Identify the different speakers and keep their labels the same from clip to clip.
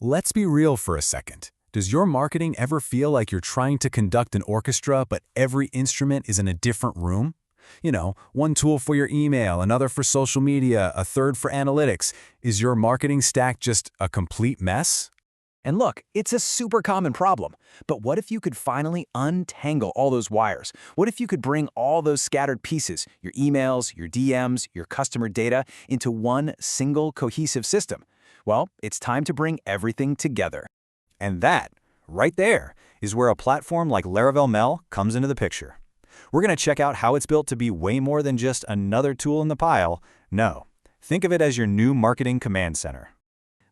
Speaker 1: Let's be real for a second. Does your marketing ever feel like you're trying to conduct an orchestra, but every instrument is in a different room? One tool for your email, another for social media, a third for analytics. Is your marketing stack just a complete mess?
Speaker 2: And look, it's a super common problem. But what if you could finally untangle all those wires? What if you could bring all those scattered pieces, your emails, your DMs, your customer data, into one single cohesive system? Well, it's time to bring everything together.
Speaker 3: And that, right there, is where a platform like Laravel comes into the picture. We're going to check out how it's built to be way more than just another tool in the pile. No, think of it as your new marketing command center.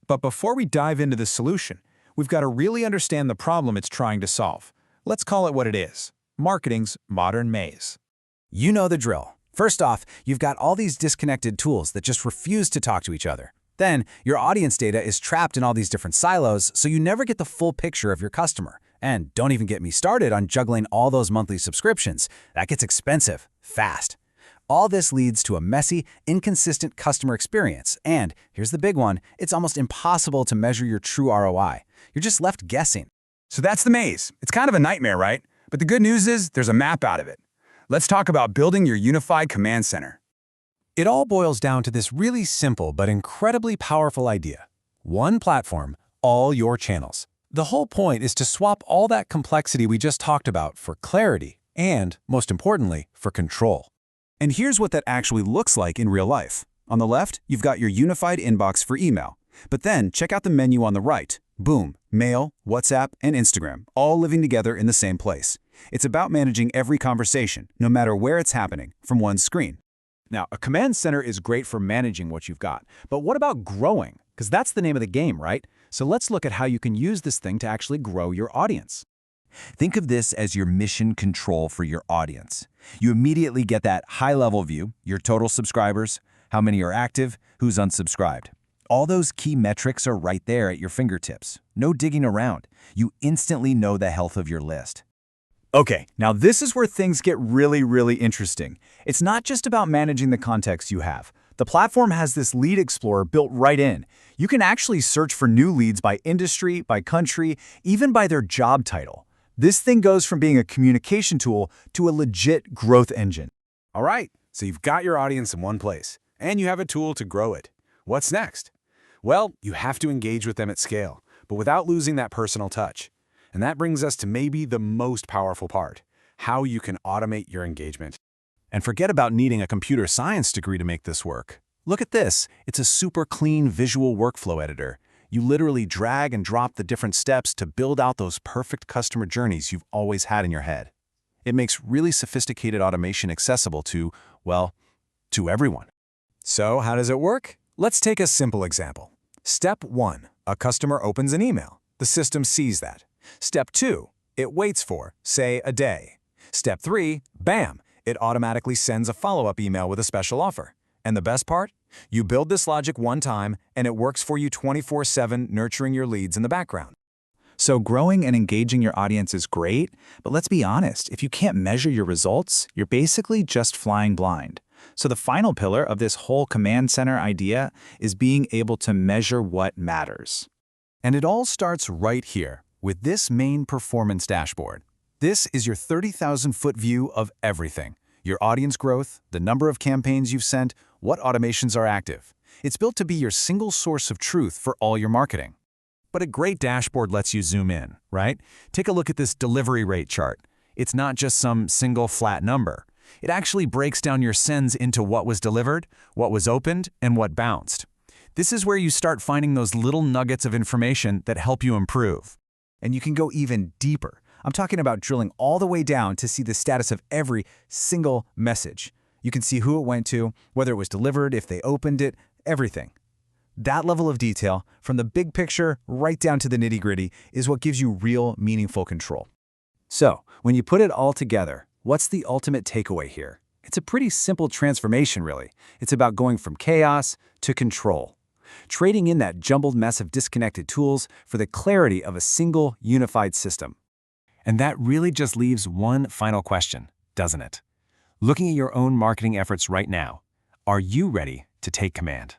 Speaker 4: But before we dive into the solution, we've got to really understand the problem it's trying to solve. Let's call it what it is: marketing's modern maze.
Speaker 1: You know the drill. First off, you've got all these disconnected tools that just refuse to talk to each other. Then, your audience data is trapped in all these different silos, so you never get the full picture of your customer. And don't even get me started on juggling all those monthly subscriptions. That gets expensive, fast. All this leads to a messy, inconsistent customer experience, and here's the big one, it's almost impossible to measure your true ROI. You're just left guessing.
Speaker 4: So that's the maze. It's kind of a nightmare, right? But the good news is there's a map out of it. Let's talk about building your unified command center.
Speaker 1: It all boils down to this really simple but incredibly powerful idea. One platform, all your channels. The whole point is to swap all that complexity we just talked about for clarity and, most importantly, for control.
Speaker 3: And here's what that actually looks like in real life. On the left, you've got your unified inbox for email. But then check out the menu on the right. Boom, Mail, WhatsApp, and Instagram, all living together in the same place. It's about managing every conversation, no matter where it's happening, from one screen.
Speaker 2: Now, a command center is great for managing what you've got. But what about growing? Because that's the name of the game, right? So let's look at how you can use this thing to actually grow your audience.
Speaker 5: Think of this as your mission control for your audience. You immediately get that high-level view, your total subscribers, how many are active, who's unsubscribed. All those key metrics are right there at your fingertips. No digging around. You instantly know the health of your list.
Speaker 3: Okay, now this is where things get really interesting. It's not just about managing the context you have. The platform has this lead explorer built right in. You can actually search for new leads by industry, by country, even by their job title. This thing goes from being a communication tool to a legit growth engine.
Speaker 1: All right, so you've got your audience in one place, and you have a tool to grow it. What's next? Well, you have to engage with them at scale, but without losing that personal touch. And that brings us to maybe the most powerful part, how you can automate your engagement. And forget about needing a computer science degree to make this work. Look at this. It's a super clean visual workflow editor. You literally drag and drop the different steps to build out those perfect customer journeys you've always had in your head. It makes really sophisticated automation accessible to, well, to everyone. So how does it work? Let's take a simple example. Step 1, a customer opens an email. The system sees that. Step 2, it waits for, say, a day. Step 3, bam, it automatically sends a follow-up email with a special offer. And the best part? You build this logic one time, and it works for you 24/7, nurturing your leads in the background.
Speaker 5: So growing and engaging your audience is great, but let's be honest, if you can't measure your results, you're basically just flying blind. So the final pillar of this whole command center idea is being able to measure what matters.
Speaker 1: And it all starts right here, with this main performance dashboard. This is your 30,000-foot view of everything. Your audience growth, the number of campaigns you've sent, what automations are active. It's built to be your single source of truth for all your marketing. But a great dashboard lets you zoom in, right? Take a look at this delivery rate chart. It's not just some single flat number. It actually breaks down your sends into what was delivered, what was opened, and what bounced. This is where you start finding those little nuggets of information that help you improve.
Speaker 2: And you can go even deeper. I'm talking about drilling all the way down to see the status of every single message. You can see who it went to, whether it was delivered, if they opened it, everything. That level of detail, from the big picture right down to the nitty-gritty, is what gives you real, meaningful control. So, when you put it all together, what's the ultimate takeaway here? It's a pretty simple transformation, really. It's about going from chaos to control. Trading in that jumbled mess of disconnected tools for the clarity of a single, unified system.
Speaker 1: And that really just leaves one final question, doesn't it? Looking at your own marketing efforts right now, are you ready to take command?